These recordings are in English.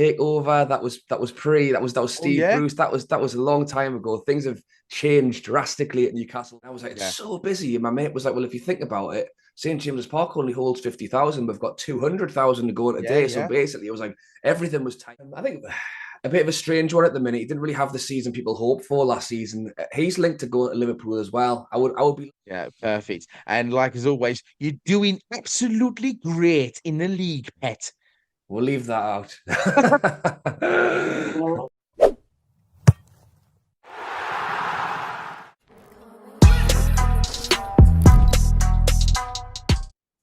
takeover. That was Oh Steve yeah, Bruce. That was a long time ago. Things have changed drastically at Newcastle. I was like, it's yeah, so busy. And my mate was like, well, if you think about it, St James's Park only holds 50,000. We've got 200,000 to go in a yeah, day. So yeah. basically, it was like everything was tight. I think a bit of a strange one at the minute. He didn't really have the season people hoped for last season. He's linked to going to Liverpool as well. I would be. Yeah, perfect. And like as always, you're doing absolutely great in the league, pet. We'll leave that out.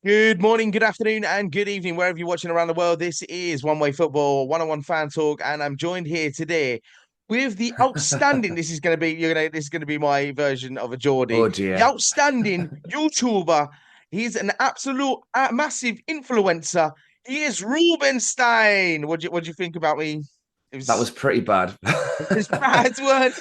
Good morning, good afternoon, and good evening, wherever you're watching around the world. This is One Way Football, one-on-one fan talk, and I'm joined here today with the outstanding. This is gonna be my version of a Geordie. Oh The dear. outstanding YouTuber. He's an absolute massive influencer. He is Roobenstein. What do you think about me? It That was was pretty bad. it's bad word.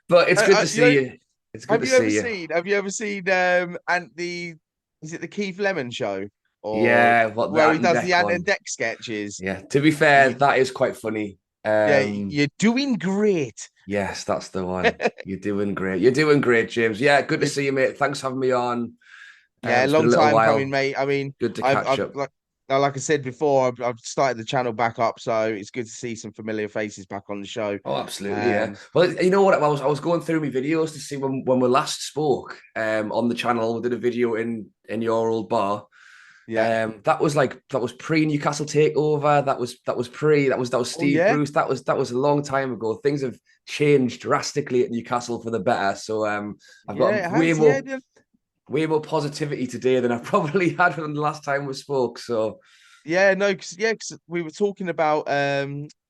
But it's good to You know, see you. It's good to see you. Have you ever seen and the is it the Keith Lemon show or Yeah, what the where he Ant and does the Deck Ant and one. Deck sketches? Yeah, to be fair, Y- that is quite funny. Yeah, you're doing great. Yes, that's the one. You're doing great. You're doing great, James. Yeah, good to You- see you, mate. Thanks for having me on. Yeah, It's been a long little time coming, while. mate. I mean, Good to I've catch I've up. like I said before, I've started the channel back up, so it's good to see some familiar faces back on the show. Oh, absolutely, yeah. Um, Well, you know what? I was going through my videos to see when we last spoke on the channel. We did a video in your old bar. yeah. That was pre Newcastle takeover. That was Oh Steve yeah, Bruce. That was a long time ago. Things have changed drastically at Newcastle for the better. So I've got yeah. It has yeah. Yeah. way more positivity today than I probably had when the last time we spoke. So Yeah, no, because we were talking about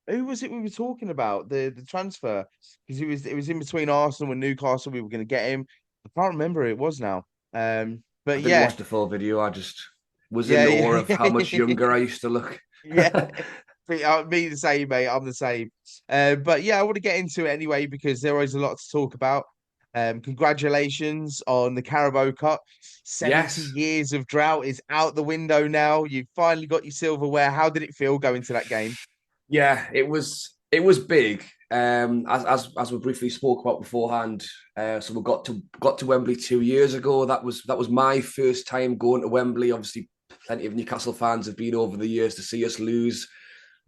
who was it we were talking about the transfer because it was in between Arsenal and Newcastle we were going to get him. I can't remember who it was now. I But didn't yeah, watch the full video. I just was in yeah, awe of how much yeah, younger I used to look. yeah. Me the same, mate. I'm the same. But yeah, I want to get into it anyway because there is a lot to talk about. Congratulations on the Caribou Cup. 70 Yes. years of drought is out the window now. You've finally got your silverware. How did it feel going to that game? Yeah, it was big. As we briefly spoke about beforehand, so we got to Wembley 2 years ago. That was my first time going to Wembley. Obviously, plenty of Newcastle fans have been over the years to see us lose.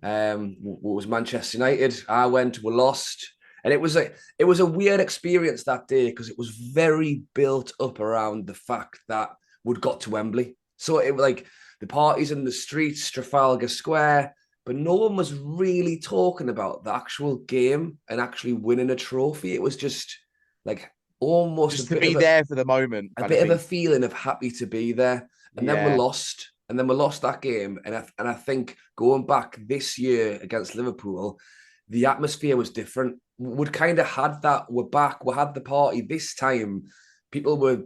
What was Manchester United? I went, we lost, and it was a weird experience that day because it was very built up around the fact that we'd got to Wembley. So it was like the parties in the streets, Trafalgar Square, but no one was really talking about the actual game and actually winning a trophy. It was just like almost a Just to bit of be a there for the moment, a kind of bit of a thing. feeling of happy to be there. And then we Yeah. lost. And then we lost that game. And I think going back this year against Liverpool, the atmosphere was different. We'd kind of had that. We're back. We had the party. This time, people were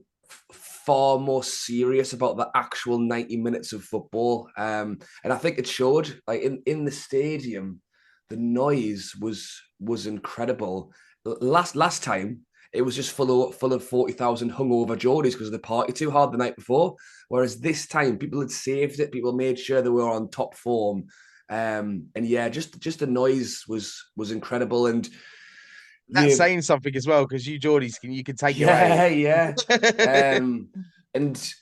far more serious about the actual 90 minutes of football. And I think it showed. Like in the stadium, the noise was incredible. Last time, it was just full of 40,000 hungover Geordies because of the party too hard the night before. Whereas this time, people had saved it. People made sure they were on top form. And yeah, just the noise was incredible. And That's you, saying something as well, because you can take it right. yeah, yeah. Um, and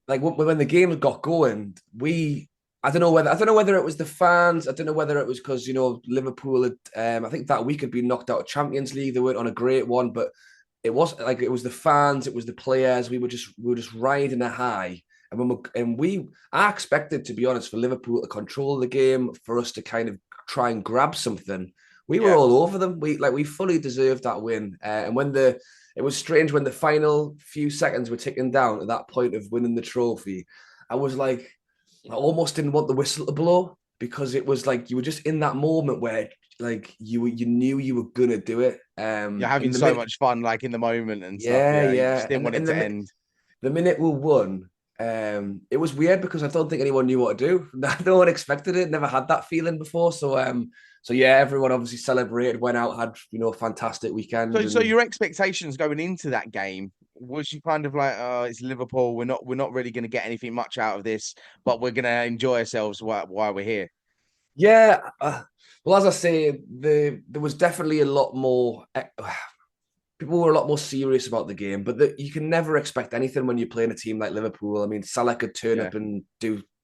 like when the game got going, I don't know whether it was the fans. I don't know whether it was because Liverpool had I think that week had been knocked out of Champions League. They weren't on a great one, but it was the fans, it was the players. We were just riding a high. I expected, to be honest, for Liverpool to control the game, for us to kind of try and grab something. We were Yeah. all over them. We fully deserved that win. And it was strange when the final few seconds were ticking down at that point of winning the trophy. I was like, I almost didn't want the whistle to blow because it was like you were just in that moment where like you knew you were gonna do it. You're And having the so minute, much fun, like in the moment and stuff. yeah, Yeah. You just yeah, didn't and want it and to end. the minute we won, it was weird because I don't think anyone knew what to do. No one expected it. Never had that feeling before. So yeah, everyone obviously celebrated, went out, had a fantastic weekend, So and your expectations going into that game was you kind of like, oh, it's Liverpool. We're not really going to get anything much out of this, but we're going to enjoy ourselves while we're here. Yeah. Well, as I say, there was definitely a lot more. People were a lot more serious about the game, but you can never expect anything when you're playing a team like Liverpool. I mean, Salah could turn Yeah. up and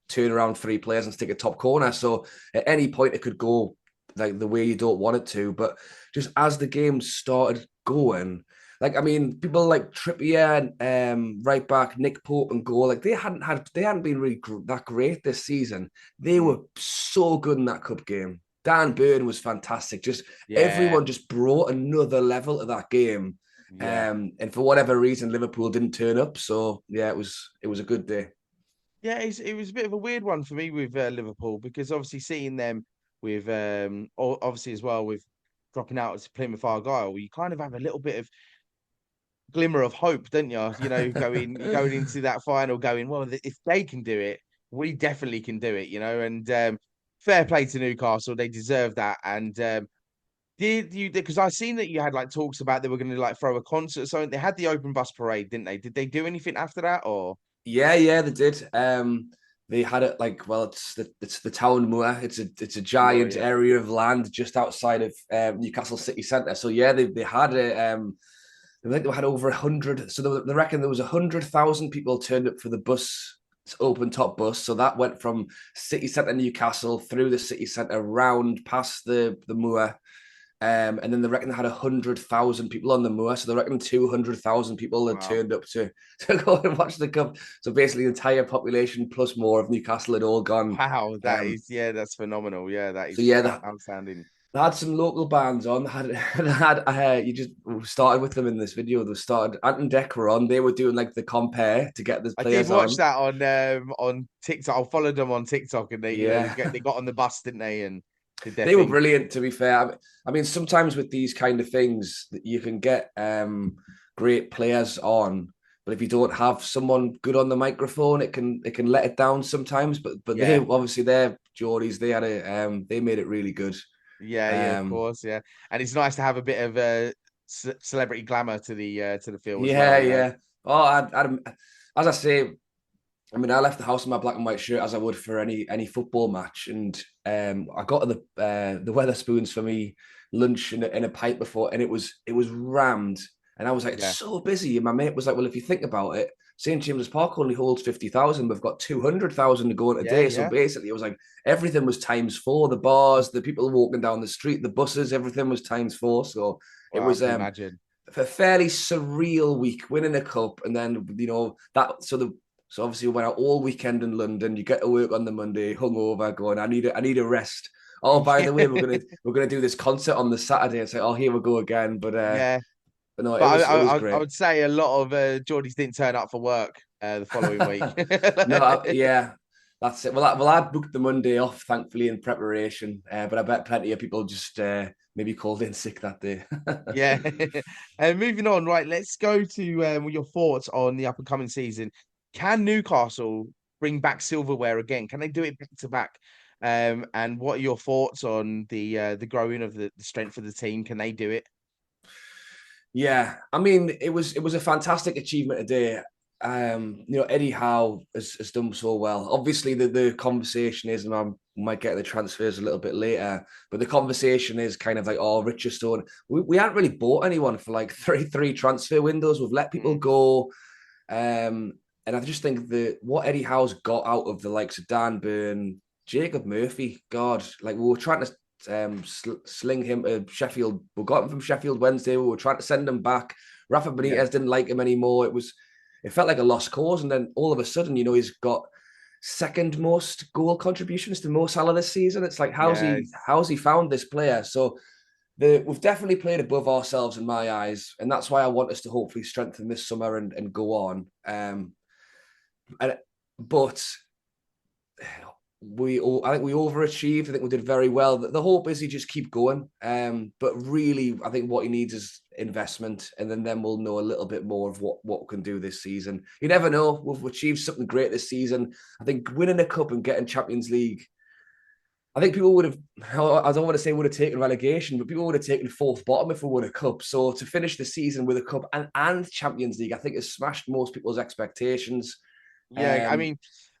turn around three players and stick a top corner. So at any point, it could go like the way you don't want it to. But just as the game started going, like I mean, people like Trippier and right back Nick Pope and goal, like they hadn't been really that great this season. They Mm. were so good in that cup game. Dan Burn was fantastic. Just Yeah. everyone just brought another level to that game. Yeah. And for whatever reason, Liverpool didn't turn up. So yeah, it was a good day. Yeah, it was a bit of a weird one for me with Liverpool because obviously seeing them with obviously as well with dropping out to Plymouth Argyle, you kind of have a little bit of glimmer of hope, don't you? You know, going into that final, going, well, if they can do it, we definitely can do it. You know, and fair play to Newcastle, they deserve that. And did you? Because I seen that you had like talks about they were going to like throw a concert. So they had the open bus parade, didn't they? Did they do anything after that or? Yeah, they did. They had it like well, it's the town moor. It's a Sure, giant yeah. area of land just outside of Newcastle city centre. So yeah, they had it. I think they had over 100. So they reckon there was 100,000 people turned up for the bus, open top bus. So that went from city centre Newcastle through the city centre, round past the moor. And then they reckon they had 100,000 people on the moor. So they reckon 200,000 people had Wow. turned up to go and watch the cup. So basically, the entire population plus more of Newcastle had all gone. Wow, that Um, is yeah, that's phenomenal. Yeah, that so is yeah, outstanding. they had some local bands on. You just started with them in this video. They started Ant and Dec were on. They were doing like the compare to get the I did players watch on. that on TikTok. I followed them on TikTok, and Yeah, they got on the bus, didn't they, and did their they were thing. brilliant. To be fair, I mean, sometimes with these kind of things, you can get great players on, but if you don't have someone good on the microphone, it can let it down sometimes. But they Yeah, obviously they're Geordies. They made it really good. yeah, of Um, course, yeah. And it's nice to have a bit of celebrity glamour to the feel as yeah, well. You know. yeah. Oh, as I say, I mean, I left the house in my black and white shirt as I would for any football match, and I got to the Weatherspoons for me lunch in a pipe before, and it was rammed, and I was like, it's Yeah, so busy. And my mate was like, well, if you think about it, St James's Park only holds 50,000. We've got 200,000 to go in a yeah, day. So yeah. basically, it was like everything was times four. The bars, the people walking down the street, the buses, everything was times four. So it Well, I was can imagine. a fairly surreal week, winning a cup, and then that. So obviously we went out all weekend in London. You get to work on the Monday, hungover, going, I need a rest. Oh, by Yeah, the way, we're gonna do this concert on the Saturday. It's like, oh, here we go again. yeah. But no, But it was I great. would say a lot of Geordies didn't turn up for work the following week. No, yeah, that's it. I'd booked the Monday off, thankfully, in preparation. But I bet plenty of people just maybe called in sick that day. Yeah. And moving on, right, let's go to your thoughts on the up and coming season. Can Newcastle bring back silverware again? Can they do it back to back? And what are your thoughts on the growing of the strength of the team? Can they do it? Yeah, I mean, it was a fantastic achievement today. Eddie Howe has done so well. Obviously, the conversation is, and I might get the transfers a little bit later, but the conversation is kind of like, oh, Richardson. We haven't really bought anyone for like three transfer windows. We've let people Mm, go. And I just think that what Eddie Howe's got out of the likes of Dan Burn, Jacob Murphy, God, like we were trying to sling him to Sheffield. We got him from Sheffield Wednesday. We were trying to send him back. Rafa yeah, Benitez didn't like him anymore. It felt like a lost cause. And then all of a sudden, he's got second most goal contributions to Mo Salah this season. It's like, how's yeah, he how's he found this player? So we've definitely played above ourselves in my eyes, and that's why I want us to hopefully strengthen this summer and go on. And, but I think we overachieved. I think we did very well. The hope is he just keep going. But really, I think what he needs is investment, and then we'll know a little bit more of what we can do this season. You never know. We've achieved something great this season. I think winning a cup and getting Champions League. I think people would have. I don't want to say would have taken relegation, but people would have taken fourth bottom if we won a cup. So to finish the season with a cup and Champions League, I think has smashed most people's expectations. yeah. I Um, mean.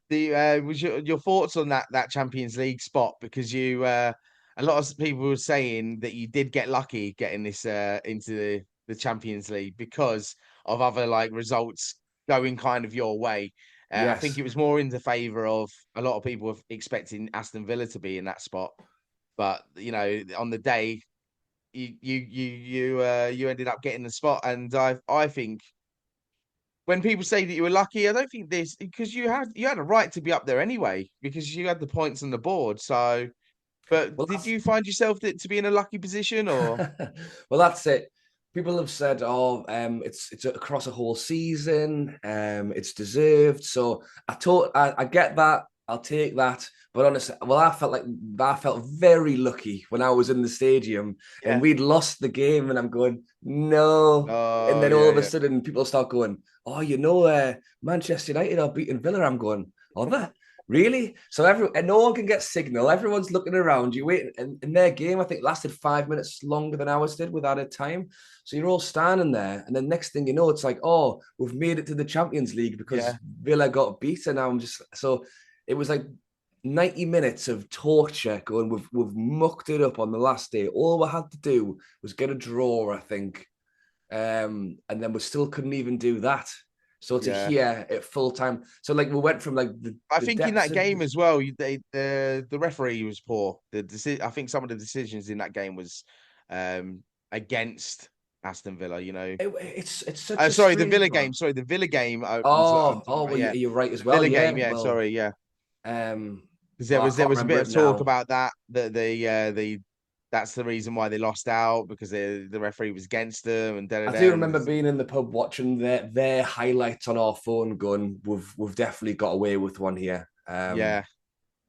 the was your thoughts on that Champions League spot? Because a lot of people were saying that you did get lucky getting this into the Champions League because of other like results going kind of your way. I think Yes. it was more in the favour of a lot of people of expecting Aston Villa to be in that spot, but on the day you ended up getting the spot, and I think when people say that you were lucky, I don't think this because you had a right to be up there anyway because you had the points on the board. So, but Well, did that's you find yourself to be in a lucky position or? well, that's it. People have said, "Oh, it's across a whole season. It's deserved." So I get that. I'll take that. But honestly, well, I felt very lucky when I was in the stadium and Yeah. we'd lost the game, and I'm going, no. And Oh then all yeah, of a yeah, sudden, people start going, "Oh, Manchester United are beating Villa." I'm going, "Are they? Really?" So and no one can get signal. Everyone's looking around. You wait, and their game I think lasted 5 minutes longer than ours did with added time. So you're all standing there, and then next thing you know, it's like, oh, we've made it to the Champions League because yeah, Villa got beaten. Now I'm just so it was like 90 minutes of torture going. We've mucked it up on the last day. All we had to do was get a draw, I think, and then we still couldn't even do that. So to yeah. hear at full time, so like we went from like I the think in depths that of game as well, the referee was poor. I think some of the decisions in that game was against Aston Villa. it's such a Sorry, the strange Villa game. one. Sorry, the Villa game. I'm Oh, talking oh, about, well, yeah, you're right the as well. Villa Yeah, game. Yeah, well, sorry, yeah. um, Because oh, I there can't was a remember bit it of talk now. about that the that's the reason why they lost out because the referee was against them and da da I do da. remember being in the pub watching their highlights on our phone, going, "We've definitely got away with one here." Yeah,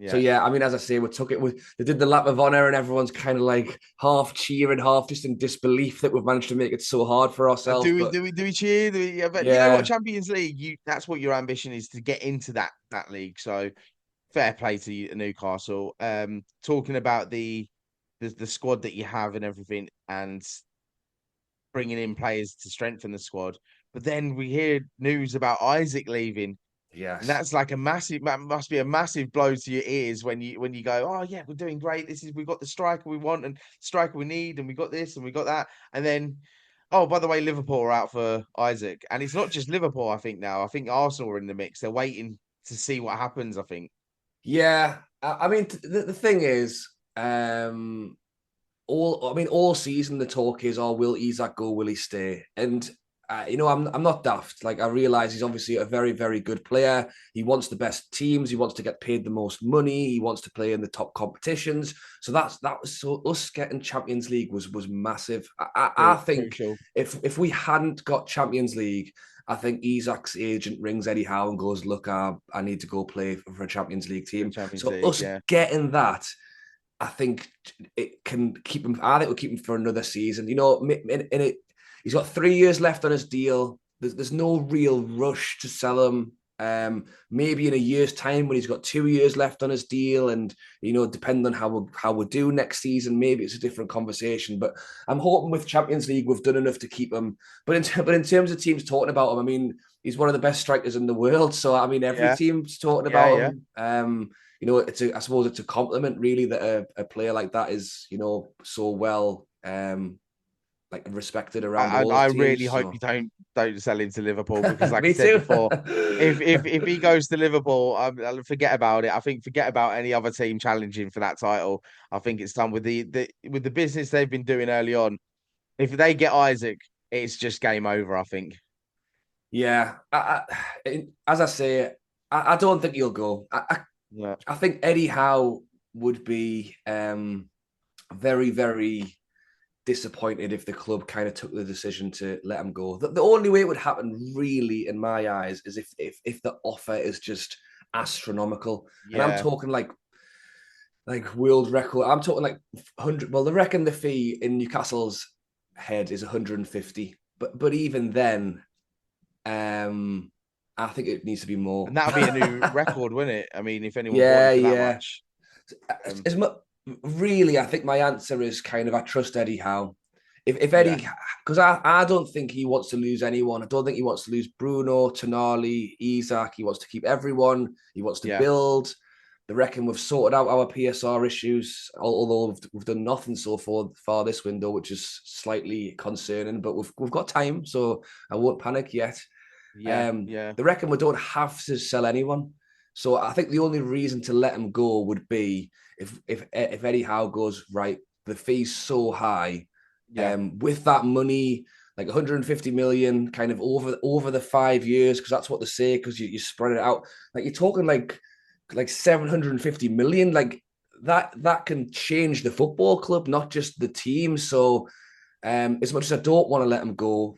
So yeah. yeah, I mean, as I say, we took it with they did the lap of honor, and everyone's kind of like half cheering, half just in disbelief that we've managed to make it so hard for ourselves. But Do we cheer? Yeah, but you know what? yeah, Champions League, that's what your ambition is to get into that league. So fair play to you, Newcastle. Talking about the squad that you have and everything, and bringing in players to strengthen the squad. But then we hear news about Isaac leaving. And yes. that's like must be a massive blow to your ears when you go, oh yeah, we're doing great. We got the striker we want and striker we need, and we got this and we got that. And then, oh, by the way, Liverpool are out for Isaac. And it's not just Liverpool, I think now. I think Arsenal are in the mix. They're waiting to see what happens, I think. Yeah, I mean, the thing is, all season the talk is, oh, will Isak go? Will he stay? And I'm not daft. Like I realize he's obviously a very very good player. He wants the best teams. He wants to get paid the most money. He wants to play in the top competitions. So that was so us getting Champions League was massive. I think Crucial if we hadn't got Champions League. I think Isak's agent rings Eddie Howe and goes, "Look, I need to go play for a Champions League for the team." Champions So League. us Yeah, getting that I think it can keep him. I think we'll keep him for another season. In it, he's got 3 years left on his deal. There's no real rush to sell him. Maybe in a year's time when he's got 2 years left on his deal, and depending on how we do next season, maybe it's a different conversation. But I'm hoping with Champions League we've done enough to keep him. But in terms of teams talking about him, I mean, he's one of the best strikers in the world. So I mean, every yeah, team's talking yeah, about yeah. him. I suppose it's a compliment really that a player like that is, so well like respected around all I his really teams. hope you So don't sell him to Liverpool because, like I me said too. before, if he goes to Liverpool, I'll forget about it. I think forget about any other team challenging for that title. I think it's done with the business they've been doing early on. If they get Isaac, it's just game over. I think. Yeah, as I say, I don't think he'll go. Yeah, I think Eddie Howe would be very, very disappointed if the club kind of took the decision to let him go. The only way it would happen, really, in my eyes, is if the offer is just astronomical, and I'm yeah. talking like world record. I'm talking like 100. Well, they reckon the fee in Newcastle's head is 150, but even then, I think it needs to be more. And that would be a new record, wouldn't it? I mean, if anyone bought him Yeah, for that yeah. much, um, As much, really, I think my answer is kind of I trust Eddie Howe. if Yeah, Eddie, because I don't think he wants to lose anyone. I don't think he wants to lose Bruno, Tonali, Isak. He wants to keep everyone. He wants to yeah, build. They reckon we've sorted out our PSR issues, although we've done nothing so far this window, which is slightly concerning. But we've got time, so I won't panic yet. yeah, yeah, They reckon we don't have to sell anyone. So I think the only reason to let him go would be if Eddie Howe goes, right, the fee's so high, yeah. with that money, like 150 million kind of over the 5 years, because that's what they say, because you spread it out. Like you're talking like 750 million, like that can change the football club, not just the team. So as much as I don't want to let him go,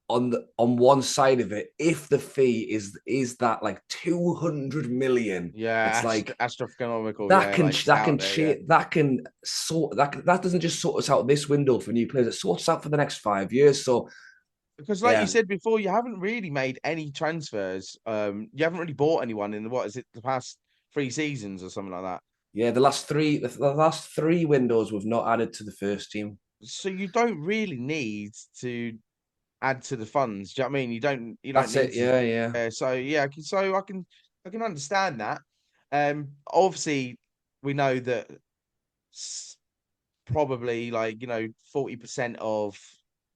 on one side of it, if the fee is that like 200 million, it's Yeah, like astronomical. Yeah, like it's out there. Yeah, that doesn't just sort us out this window for new players, it sorts us out for the next 5 years. So because like you yeah, said before, you haven't really made any transfers. You haven't really bought anyone in what is it, the past 3 seasons or something like that. yeah, the last three windows we've not added to the first team. So you don't really need to add to the funds. Do you know what I mean? You don't That's need it. to. Yeah, yeah, So yeah, I can understand that. Obviously we know that probably like 40% of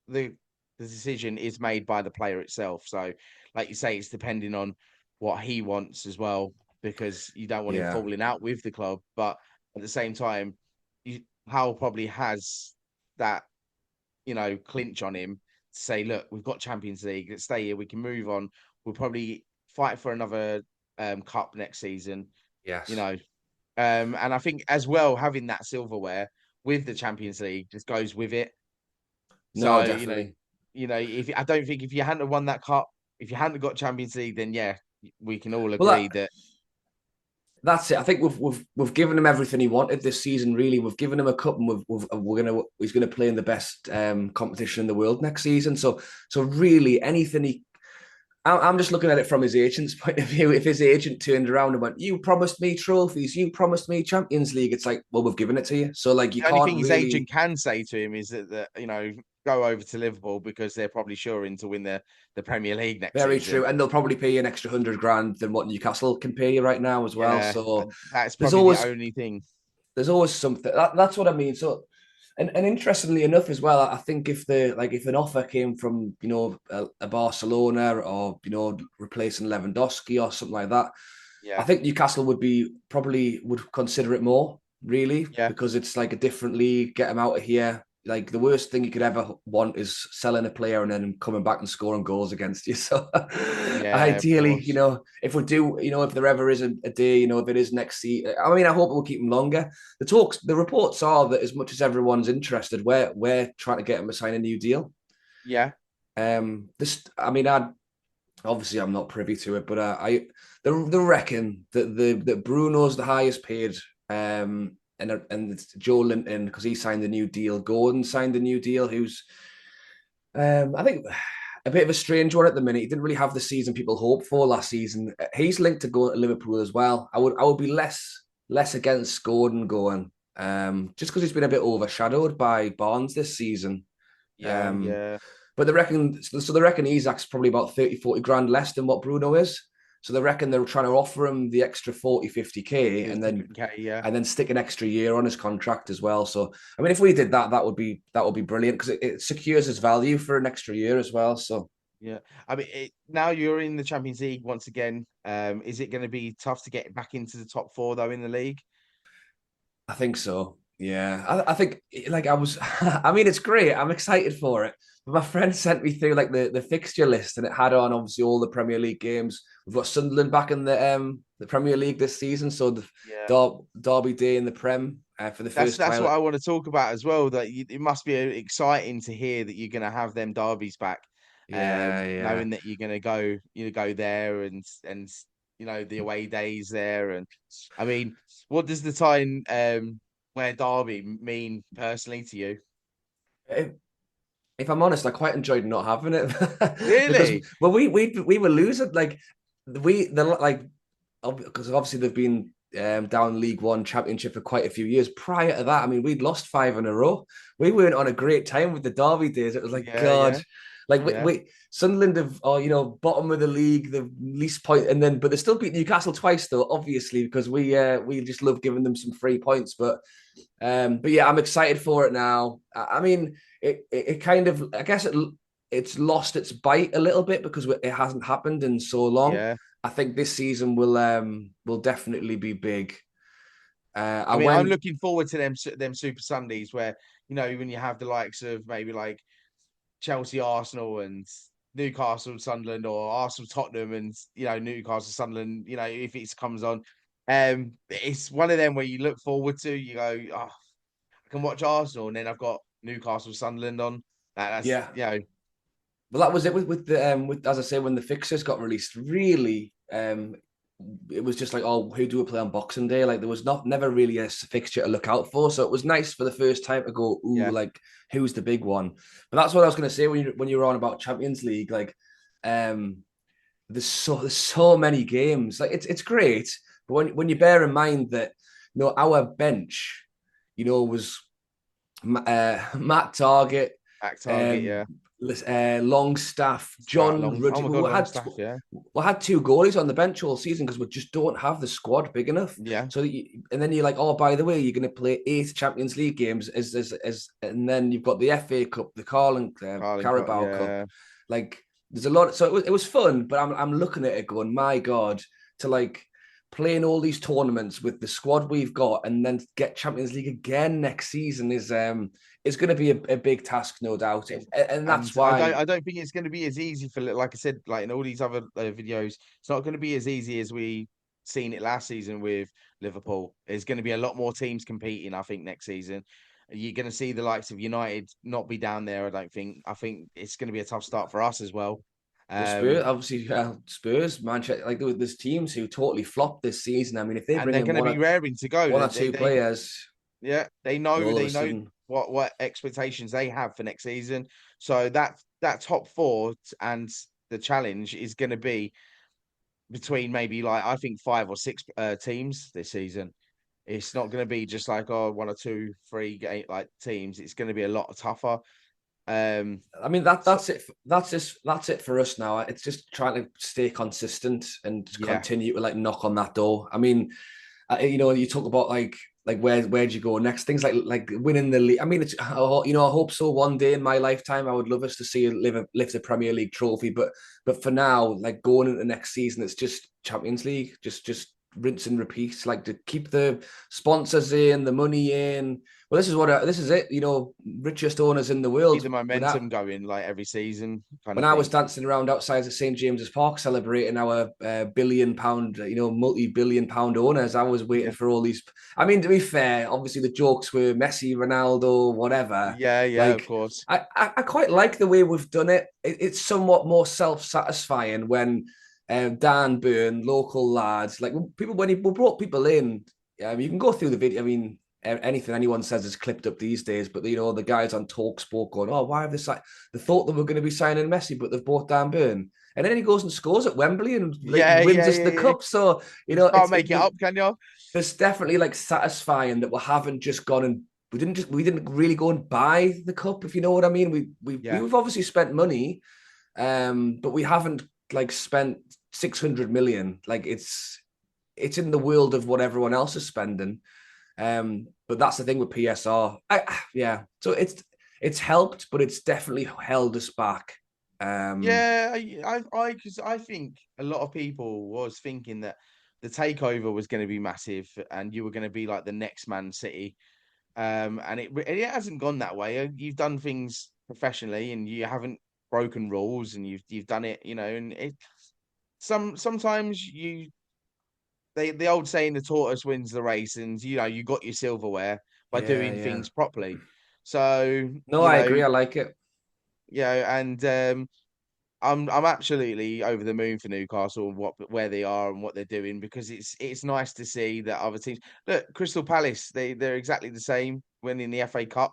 the the decision is made by the player itself. So, like you say, it's depending on what he wants as well, because you don't want him yeah. falling out with the club. But at the same time, Howell probably has that clinch on him to say, look, we've got Champions League, let's stay here, we can move on. We'll probably fight for another cup next season, you Yes. know. And I think as well having that silverware with the Champions League just goes with it. No, So definitely. if I don't think if you hadn't won that cup, if you hadn't got Champions League, then yeah, we can all Well, agree that that's it. I think we've given him everything he wanted this season. Really, we've given him a cup, and he's gonna play in the best competition in the world next season. So really, anything he, I'm just looking at it from his agent's point of view. If his agent turned around and went, "You promised me trophies, you promised me Champions League," it's like, well, we've given it to you. So like, you the only can't thing his really. agent can say to him is that go over to Liverpool because they're probably sure to win the Premier League next Very season. true, and they'll probably pay you an extra 100 grand than what Newcastle can pay you right now as well. Yeah, So that's there's probably the always only thing. there's always something. That's what I mean. So, and interestingly enough as well, I think if an offer came from a Barcelona, or replacing Lewandowski or something like that, I Yeah, think Newcastle would consider it more, really, yeah, because it's like a different league. Get them out of here. Like, the worst thing you could ever want is selling a player and then coming back and scoring goals against you. So yeah, of ideally, course. if we do, if there ever is a day, if it is next season, I mean, I hope it will keep him longer. The reports are that as much as everyone's interested, we're trying to get him to sign a new deal. Yeah, I mean, obviously I'm not privy to it, but they reckon that Bruno's the highest paid, and it's Joe Linton, because he signed the new deal. Gordon signed the new deal, who's I think a bit of a strange one at the minute. He didn't really have the season people hoped for last season. He's linked to go to Liverpool as well. I would be less against Gordon going, just because he's been a bit overshadowed by Barnes this season. yeah, Um, yeah. but they reckon Isak's probably about 30, 40 grand less than what Bruno is. So they reckon they're trying to offer him the extra 40, 50K, and then 50K, yeah. stick an extra year on his contract as well. So I mean, if we did that, that would be brilliant, because it secures his value for an extra year as well. So Yeah, I mean, now you're in the Champions League once again. Is it going to be tough to get back into the top four though in the league? I think so. Yeah, I think, like, I was. I mean, it's great. I'm excited for it. But my friend sent me through like the fixture list, and it had on obviously all the Premier League games. We've got Sunderland back in the Premier League this season, so the Yeah, Derby Day in the Prem, for the that's first that's time. what I want to talk about as well. That it must be exciting to hear that you're going to have them derbies back, Yeah, yeah. knowing that you're going to go there and the away days there. And I mean, what does the time where Derby mean personally to you? If, if I'm honest, I quite enjoyed not having it, because Really? we were losing, like, the like, because obviously they've been down League One Championship for quite a few years. Prior to that, I mean, we'd lost five in a row. We weren't on a great time with the Derby days. It was like, Yeah, God, yeah, like yeah, Sunderland have, or bottom of the league, the least point, and then but they still beat Newcastle twice though, obviously because we just love giving them some free points. But yeah, I'm excited for it now. I mean, it kind of, I guess it's lost its bite a little bit because it hasn't happened in so long. yeah. I think this season will definitely be big. I I mean, I'm went, looking forward to them Super Sundays where when you have the likes of maybe like Chelsea, Arsenal, and Newcastle, Sunderland, or Arsenal, Tottenham, and Newcastle, Sunderland. If it comes on, it's one of them where you look forward to. You go, oh, I can watch Arsenal, and then I've got Newcastle, Sunderland on. That's yeah. Well, that was it with the with as I say when the fixtures got released. Really, it was just like, oh, who do we play on Boxing Day? Like there was never really a fixture to look out for. So it was nice for the first time to go, ooh, yeah, like who's the big one? But that's what I was going to say when you were on about Champions League. Like, um, there's so many games. Like it's great, but when you bear in mind that our bench, was Matt Target, back target. um, Yeah, Longstaff, Sprout John long. Rudge. Oh my God, long staff. Yeah, We had two goalies on the bench all season because we just don't have the squad big enough. yeah. So and then you're like, oh, by the way, you're going to play 8 Champions League games and then you've got the FA Cup, the Carling Cup. Carabao Cup. Yeah. Like there's a lot. So it was fun, but I'm looking at it going, my God, to like playing all these tournaments with the squad we've got and then get Champions League again next season is going to be a big task, no doubt. And And that's I why, don't think it's going to be as easy for, like I said, like in all these other videos, it's not going to be as easy as we seen it last season with Liverpool. There's going to be a lot more teams competing, I think, next season. You're going to see the likes of United not be down there, I don't think. I think it's going to be a tough start for us as well. well, Spurs, Um, obviously, Spurs, Manchester, like there's teams who totally flopped this season. I mean, if they and bring they're in going to be raring to go. one or two players, Yeah, all of a they know sudden, what expectations they have for next season. So that top four and the challenge is going to be between maybe like I think five or six teams this season. It's not going to be just like one or two, three like teams. It's going to be a lot tougher. I mean that So, that's it for us now. It's just trying to stay consistent and yeah, continue to like knock on that door. I mean, you talk about like where'd you go next? Things like winning the league. I mean, I hope so one day in my lifetime. I would love us to see lift a Premier League trophy, but for now, like going into next season, it's just Champions League, just rinse and repeat, like to keep the sponsors in, the money in. Well, this is it. Richest owners in the keep world. the momentum going like every season kind When of I was thing. dancing around outside of St James's Park celebrating our £1 billion, multi-billion-pound owners, I was waiting Yeah, for all these. I mean, to be fair, obviously the jokes were Messi, Ronaldo, whatever. yeah, yeah. Of Like, course. I quite like the way we've done it. It's somewhat more self-satisfying when Dan Byrne, local lads, like people when we brought people in. You can go through the video. I mean, anything anyone says is clipped up these days. But the guys on Talksport going, "Oh, why have they thought they were going to be signing Messi, but they've bought Dan Burn." And then he goes and scores at Wembley and like Yeah, wins yeah, us yeah, the yeah. cup. So You can't it's make it up, can you? there's definitely like satisfying that we haven't just gone and we didn't really go and buy the cup, if you know what I mean. Yeah. We've obviously spent money, but we haven't like spent 600 million. Like it's in the world of what everyone else is spending. But that's the thing with PSR. Yeah. So it's helped, but it's definitely held us back. Um, Yeah, because I think a lot of people was thinking that the takeover was going to be massive and you were going to be like the next Man City. And it hasn't gone that way. You've done things professionally and you haven't broken rules and you've done it, and sometimes the old saying the tortoise wins the race and you got your silverware by yeah, doing yeah. things properly. So, No, I agree. I like it. and I'm absolutely over the moon for Newcastle and where they are and what they're doing because it's nice to see that other teams. Look, Crystal Palace, they're exactly the same winning the FA Cup.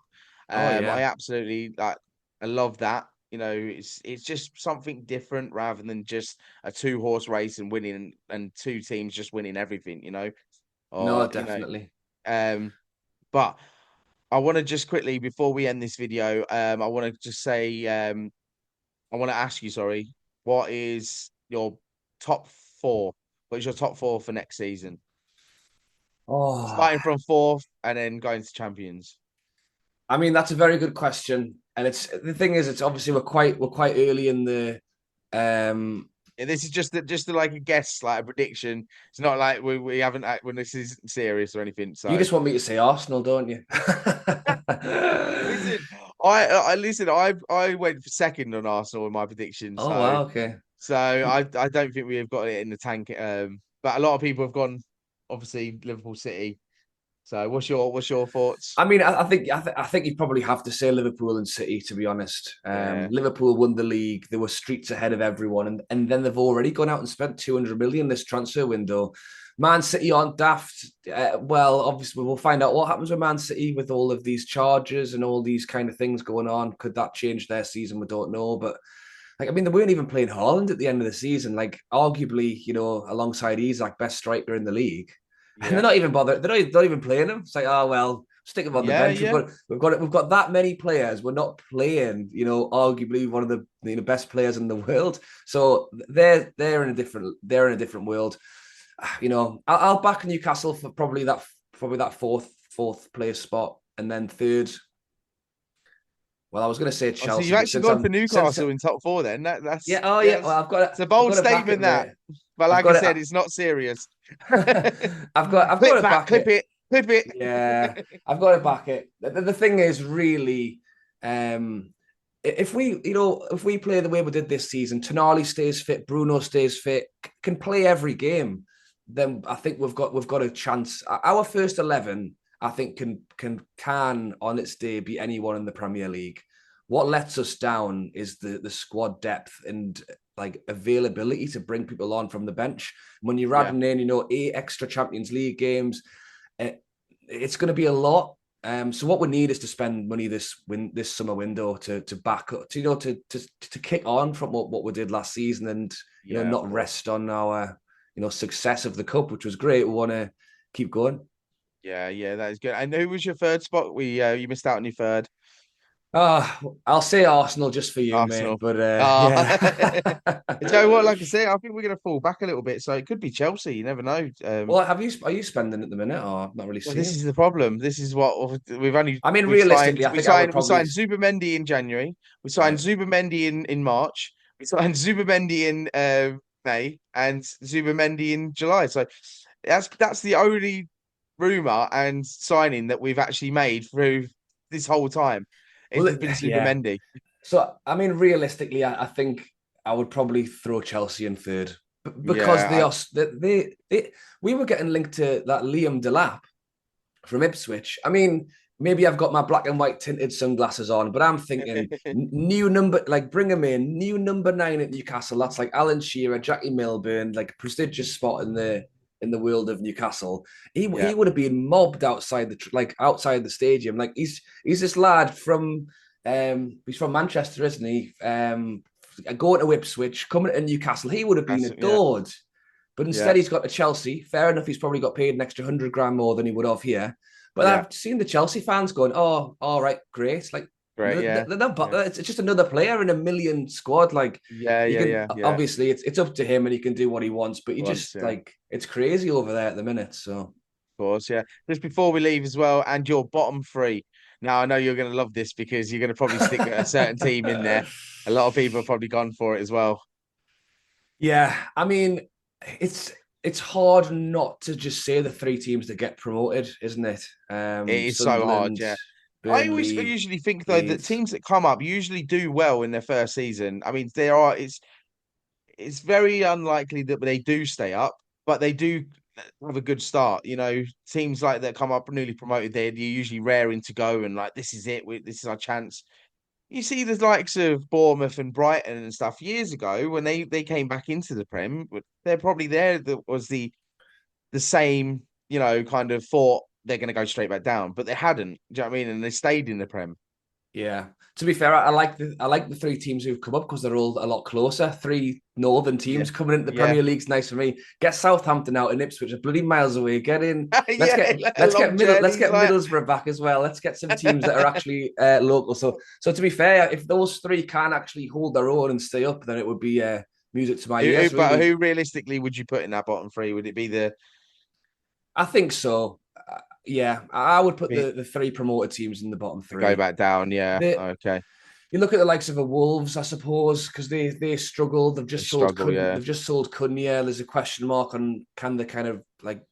Oh I yeah. absolutely like. I love that. It's just something different rather than just a two-horse race and winning and two teams just winning everything. No, or definitely. um, but I want to just quickly before we end this video, I want to just say, I want to ask you, sorry, what is your top four? What is your top four for next season? Oh, Starting from fourth and then going to champions. I mean, that's a very good question. And it's the thing is, it's obviously we're quite early in the Yeah, this is just like a guess, like a prediction. It's not like we haven't when this is serious or anything. you So just want me to say Arsenal, don't you? listen, I listen. I went for second on Arsenal in my prediction. Oh So wow, okay. I don't think we have got it in the tank. But a lot of people have gone, obviously Liverpool City. So what's your thoughts? I mean, I think you probably have to say Liverpool and City, to be honest. Yeah, Liverpool won the league; they were streets ahead of everyone, and then they've already gone out and spent 200 million this transfer window. Man City aren't daft. Well, obviously, we'll find out what happens with Man City with all of these charges and all these kind of things going on. Could that change their season? We don't know, but like, I mean, they weren't even playing Haaland at the end of the season. Like, arguably, alongside Isak, best striker in the league, and they're yeah, not even bothered. They're not even playing him. It's like, oh well, stick him on the yeah, bench. We've yeah, got we've got that many players. We're not playing. Arguably one of the best players in the world. So they're in a different world. I'll back Newcastle for probably that fourth place spot, and then third. Well, I was going to say Oh, so Chelsea, you've but actually since gone for I'm since Newcastle in top four then. yeah, That's oh yeah, yes. well, I've got to, It's a I've bold got to back it, statement that. mate. But I've like I got said, to, it's not serious. I've got Clip to that, back clip it. it, clip it. Yeah, I've got to back it. The thing is, really, if we play the way we did this season, Tonali stays fit, Bruno stays fit, can play every game, then I think we've got a chance. Our first 11, I think, can on its day be anyone in the Premier League. What lets us down is the squad depth and like availability to bring people on from the bench. When you're Yeah, adding in, 8 extra Champions League games, it's going to be a lot. So what we need is to spend money this summer window to back up, to kick on from what we did last season, and yeah, of not course. rest on our success of the cup, which was great. We want to keep going. Yeah, yeah, that is good. And who was your third spot? We you missed out on your third. I'll say Arsenal just for you, mate. Arsenal. But Ah, yeah. you know what? Like I say, I think we're going to fall back a little bit. So it could be Chelsea. You never know. Well, are you spending at the minute, or not really Well, this seeing? is the problem. This is what we've only I mean, we've signed. realistically, I We think I would signed. We probably signed Zubimendi in January. We signed right. Zubimendi in March. We signed Zubimendi in May and Zubimendi in July. So that's the only rumor and signing that we've actually made through this whole time. It's Well, been yeah. Zubimendi. So, I mean, realistically, I think I would probably throw Chelsea in third, because Yeah, we were getting linked to that Liam Delap from Ipswich. I mean, maybe I've got my black and white tinted sunglasses on, but I'm thinking new number, like bring him in, new number 9 at Newcastle. That's like Alan Shearer, Jackie Milburn, like a prestigious spot in the world of Newcastle. He yeah, would have been mobbed outside the stadium. Like he's this lad from he's from Manchester, isn't he? Going to Ipswich, coming to Newcastle, he would have been yeah, adored. But yeah, instead, he's got to Chelsea. Fair enough, he's probably got paid an extra 100 grand more than he would have here. But yeah. I've seen the Chelsea fans going, "Oh, all right, great." Like Great, they're yeah, not, yeah, it's just another player in a million squad. Like yeah, you yeah, can yeah, yeah. Of obviously it's up to him and he can do what he wants. But you course, just yeah. like it's crazy over there at the minute. So Course, yeah. Just before we leave as well, and your bottom three. Now, I know you're going to love this because you're going to probably stick a certain team in there. A lot of people have probably gone for it as well. yeah, I mean, it's hard not to just say the 3 teams that get promoted, isn't it? It is so hard, Sunderland, yeah. I always Burnley, usually think though that Leeds. teams that come up usually do well in their first season. I mean, it's very unlikely that they do stay up, but they do have a good start. Teams like that come up newly promoted, they're usually raring to go and like this is it. This is our chance. You see the likes of Bournemouth and Brighton and stuff years ago when they came back into the Prem, they're probably there that was the same, kind of thought they're going to go straight back down, but they hadn't. Do you know what I mean? And they stayed in the Prem. Yeah. To be fair, I like the three teams who've come up because they're all a lot closer. Three northern Yeah, teams coming into the yeah, Premier League's nice for me. Get Southampton out in Ipswich, are bloody miles away. Get in. Let's yeah. get let's get Long middle let's journeys, get like. Middlesbrough back as well. Let's get some teams that are actually local. So to be fair, if those three can actually hold their own and stay up, then it would be music to my ears, But really. who realistically would you put in that bottom three? Would it be the I think so. Yeah, I would put the the three promoted teams in the bottom go three. back down? Yeah, The okay. You look at the likes of the Wolves, I suppose, because they struggled. They struggle, yeah, They've just sold Cunha. There's a question mark on can they kind of like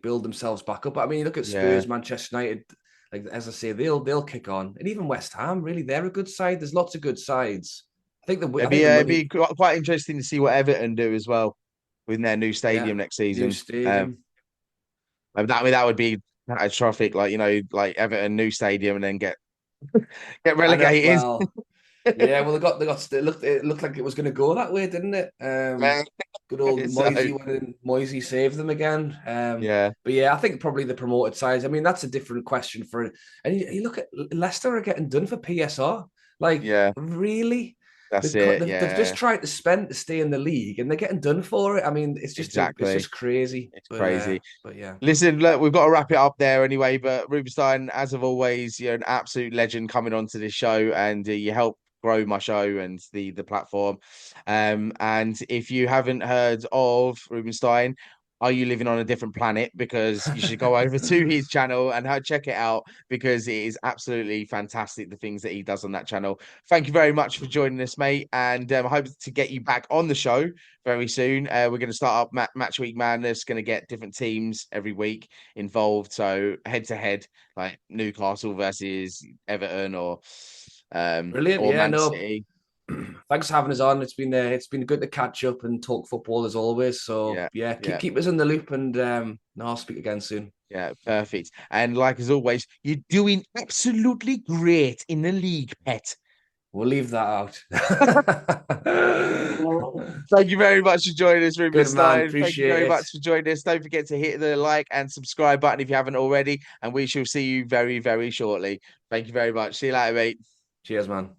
build themselves back up. But I mean, you look at yeah. Spurs, Manchester United. Like as I say, they'll kick on, and even West Ham. Really, they're a good side. There's lots of good sides. It'd I think the be money. quite interesting to see what Everton do as well with their new Yeah, stadium next new season. stadium. And that would be catastrophic. Like like Everton new stadium and then get I know. relegated. Well, yeah. Well, it looked like it was going to go that way, didn't it? Good old So Moisey went in. Moisey saved them again. yeah, But yeah, I think probably the promoted sides. I mean, that's a different question for it. And you look at Leicester are getting done for PSR. Like, yeah, really? that's it. They've just Yeah, tried to spend to stay in the league, and they're getting done for it. I mean, it's exactly. just crazy. It's crazy. But yeah, Listen, look, we've got to wrap it up there anyway. But Roobenstein, as of always, you're an absolute legend coming onto this show, and you help grow my show and the platform. And if you haven't heard of Roobenstein, are you living on a different planet? Because you should go over to his channel and check it out because it is absolutely fantastic the things that he does on that channel. Thank you very much for joining us, mate, and I hope to get you back on the show very soon. We're going to start up match week madness. Going to get different teams every week involved. So head to head, like Newcastle versus Everton brilliant. or Yeah, Man no. City. Thanks for having us on. It's been good to catch up and talk football as always. So Yeah, yeah, yeah, keep us in the loop, and no, I'll speak again soon. yeah. Perfect. And like as always, you're doing absolutely great in the league, pet. We'll leave that out. Thank you very much for joining us, Good man. Rubinstein. Thank you Appreciate very it. much for joining us. Don't forget to hit the like and subscribe button if you haven't already. And we shall see you very, very shortly. Thank you very much. See you later, mate. Cheers, man.